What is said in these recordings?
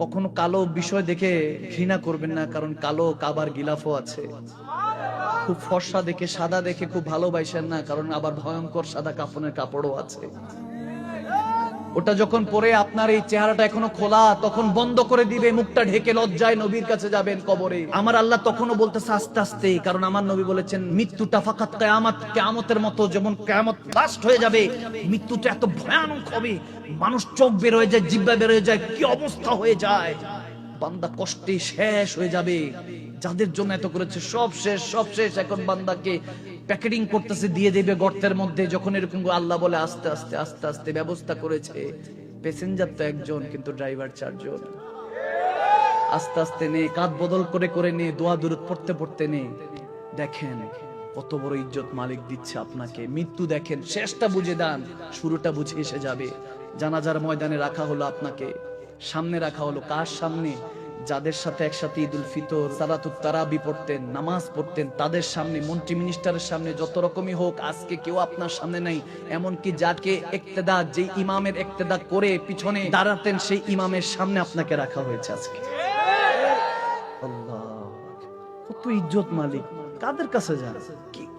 কখনো কালো বিষয় দেখে ঘৃণা করবেন না, কারণ কালো কাবার গিলাফও আছে। খুব ফর্সা দেখে, সাদা দেখে খুব ভালোবাসেন না, কারণ আবার ভয়ঙ্কর সাদা কাফনের কাপড়ও আছে। ওটা যখন পরে আপনার এই চেহারাটা এখনো খোলা, তখন বন্ধ করে দিবে, মুখটা ঢেকে লজ্জায় নবীর কাছে যাবেন কবরে। আমার আল্লাহ তখনও বলতেছে আস্তে আস্তে, কারণ আমার নবী বলেছেন মৃত্যুটা ফাকাত কিয়ামত, কিয়ামতের মতো যেমন কিয়ামত লাস্ট হয়ে যাবে, মৃত্যুটা এত ভয়ানক হবে, মানুষ চোখ বের হয়ে যায়, জিহ্বা বের হয়ে যায়, কি অবস্থা হয়ে যায়, বান্দা কষ্টে শেষ হয়ে যাবে। যাদের জন্য এত করেছে সব শেষ, সব শেষ। এখন বান্দাকে প্যাকেটিং করতেছে, দিয়ে দেবে গর্তের মধ্যে। যখন এরকম আল্লাহ বলে আস্তে আস্তে আস্তে আস্তে ব্যবস্থা করেছে, প্যাসেঞ্জার তো একজন কিন্তু ড্রাইভার চারজন। আস্তে আস্তে নে, কাঁধ বদল করে করে নে, দোয়া দুরূদ পড়তে পড়তে নে। দেখেন কত বড় ইজ্জত মালিক দিচ্ছে আপনাকে। মৃত্যু দেখেন, শেষটা বুঝে দেন, শুরুটা বুঝে এসে যাবে। জানাজার ময়দানে রাখা হলো আপনাকে, সামনে রাখা হলো কার সামনে? যাদের সাথে একসাথে ঈদুল ফিতর, সালাতুত তারাবি পড়তেন, নামাজ পড়তেন, তাদের সামনে, মন্ত্রী মিনিস্টারের সামনে, যত রকমই হোক, আজকে কেউ আপনার সামনে নাই। এমনকি যাকে ইক্তেদা, যে ইমামের ইক্তেদা করে পিছনে দাঁড়াতেন, সেই ইমামের সামনে আপনাকে রাখা হয়েছে আজকে। আল্লাহ, কত ইজ্জত মালিক। কাদের কাছে যান?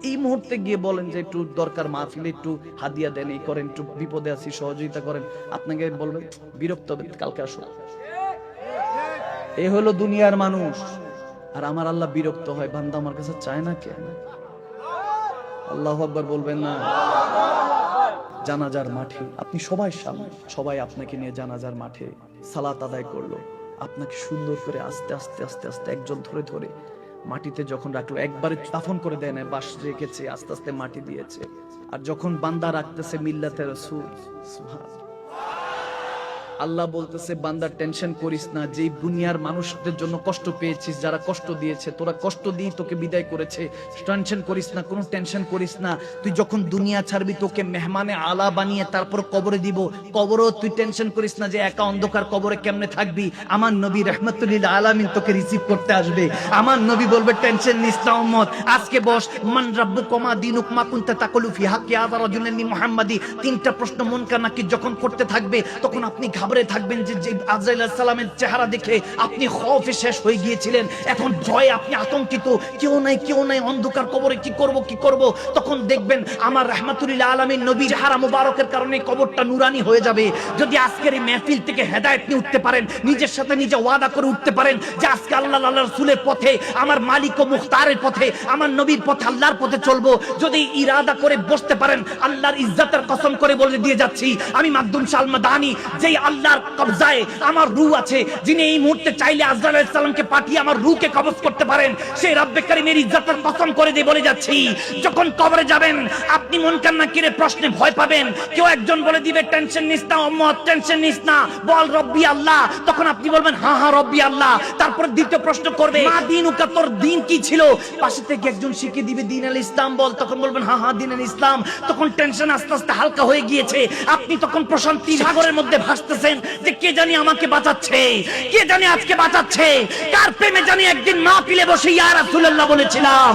এই মুহূর্তে গিয়ে বলেন যে একটু দরকার, মাহফিলে একটু হাদিয়া দেন, এই করেন, একটু বিপদে আছি সহযোগিতা করেন, আপনাকে বলবেন বিরক্ত হবে, কালকে আসো। এ হলো দুনিয়ার মানুষ। আর আমার আল্লাহ বিরক্ত হয়, বান্দা আমার কাছে চায় না কেন? আল্লাহু আকবার বলবেন না? জানাজার মাঠে আপনি সবাই সামনে, সবাই আপনাকে নিয়ে জানাজার মাঠে সালাত আদায় করলো, আপনাকে সুন্দর করে আস্তে আস্তে আস্তে আস্তে একজন ধরে ধরে মাটিতে যখন রাখলো, একবারে দাফন করে দেয় না, বাঁশ রেখেছে, আস্তে আস্তে মাটি দিয়েছে। আর যখন বান্দা রাখতেছে মিল্লাতে রাসূল, সুবহানাল্লাহ, আল্লাহ বলতেছে বান্দা টেনশন করিস না, যে দুনিয়ার মানুষদের জন্য কষ্ট পেয়েছিস, যারা কষ্ট দিয়েছে, তোরা কষ্ট দিয়ে তোকে বিদায় করেছে, টেনশন করিস না, কোনো টেনশন করিস না। তুই যখন দুনিয়া ছাড়বি, তোকে মেহমানে আলা বানিয়ে তারপর কবরে দিব, কবরও তুই টেনশন করিস না যে একা অন্ধকার কবরে কেমনে থাকবি। আমার নবী রাহমাতুল লিল আলামিন তোকে রিসিভ করতে আসবে। আমার নবী বলবে টেনশন নিস না উম্মত, আজকে বস। মান রাব্বুকা মা দীনুক মা কুনতা তাকুলু ফি হাক্কি হাযা রাজুলিন মুহাম্মাদি, তিনটা প্রশ্ন মুনকার নাকির যখন করতে থাকবে, তখন আপনি ঘাবড়ে থাকবেন যে আজরাইল আলাইহিস সালামের চেহারা দেখে আপনি খৌফে শেষ হয়ে গিয়েছিলেন, এখন ভয়ে আপনি আতঙ্কিত, কেউ নাই কেউ নাই, অন্ধকার কবরে কি করব কি করব। তখন দেখবেন আমার রাহমাতুল লিল আলামিন নবী চেহারা মুবারকের কারণে কবরটা নুরানি হয়ে যাবে। যদি আজকের এই মাহফিল থেকে হেদায়েত নিয়ে উঠতে পারেন, নিজের সাথে নিজে ওয়াদা করে উঠতে পারেন যে আজকে আল্লাহ আল্লাহর রাসূলের পথে, আমার মালিক ও মুখতারের পথে, আমার নবীর পথে, আল্লাহর পথে চলবো, যদি ইরাদা করে বসতে পারেন, আল্লাহর ইজ্জতের কসম করে বলে দিয়ে যাচ্ছি, আমি মাকদুম সালমাদানি, যেই আল্লাহর কবজায় আমার রূহ আছে, যিনি এই মুহূর্তে চাইলে আজরাইল আলাইহিস সালামকে পাঠিয়ে আমার রূহকে কবজ করতে পারেন, সেই রব্বে কারীমের ইজ্জতের কসম করে দিয়ে বলে যাচ্ছি, যখন কবরে যাবেন আপনি মুনকার নাকিরের প্রশ্নে ভয় পাবেন। কেউ একজন বলে দিবে টেনশন নিস না উম্মত, টেনশন নিস না, বল রব্বি আল্লাহ। তখন আপনি বলবেন হ্যাঁ হ্যাঁ রব্বি আল্লাহ। তারপর দ্বিতীয় প্রশ্ন করবে, মা দীনুকা, তোর দিন কি ছিল? পাশে থেকে একজন শিখিয়ে দিবে দ্বীন আল ইসলাম বল, তখন বলবেন হ্যাঁ হ্যাঁ দ্বীন আল ইসলাম। তখন টেনশন আস্তে আস্তে হালকা হয়ে গিয়েছে, আপনি তখন প্রশান্তি সাগরের মধ্যে ভাসতেছেন যে কে জানি আমাকে বাঁচাচ্ছে, কে জানি আজকে বাঁচাচ্ছে, কার প্রেমে জানি একদিন মাহফিলে বসে ইয়া রাসূলুল্লাহ বলেছিলাম,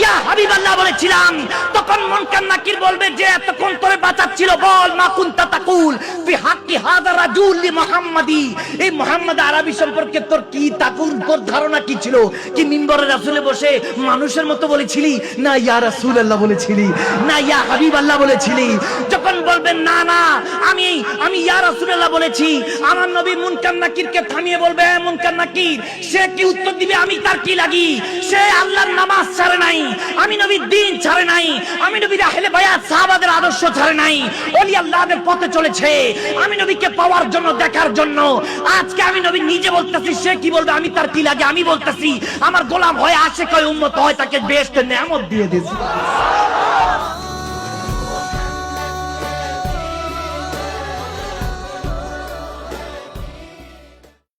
ইয়া হাবিবাল্লাহ বলেছিলাম। তখন মুনকার নাকির বলবে যে এতক্ষণ তোরে বাঁচাচ্ছিল, বল মা কুনতা তাকুল ফি হাক্কি হাযা রাজুল মুহাম্মাদি, এই মুহাম্মদ আরবি সম্পর্কে তোর কি তাকুল, তোর ধারণা কি ছিল? কি মিম্বরে রাসূলে বসে মানুষের মতো বলেছিলি, না ইয়া রাসূলুল্লাহ বলেছিলি, না ইয়া হাবিবাল্লাহ বলেছিলি? যখন বলবেন না না আমি ইয়া রাসূলুল্লাহ বলেছি, আমার নবী মুনকার নাকিরকে থামিয়ে বলবে, মুনকার নাকির, সে কি উত্তর দিবে? আমি তার কি লাগি? সে আল্লাহর নামাজ ছাড়ে নাই, আমি নবীর দ্বীন ছাড়ে নাই, আমি নবীর আহলে বায়াত সাহাবাদের আদর্শ ছাড়ে নাই, ওলি আল্লাহদের পথে চলেছে আমি নবীকে পাওয়ার জন্য, দেখার জন্য। আজকে আমি নবী নিজে বলতেছি, সে কি বলবে? আমি তার কি লাগে? আমি বলতেছি আমার গোলাম হয়, আশিক হয়, উম্মত হয়, তাকে বেহেশতের নেয়ামত দিয়ে দিয়েছি।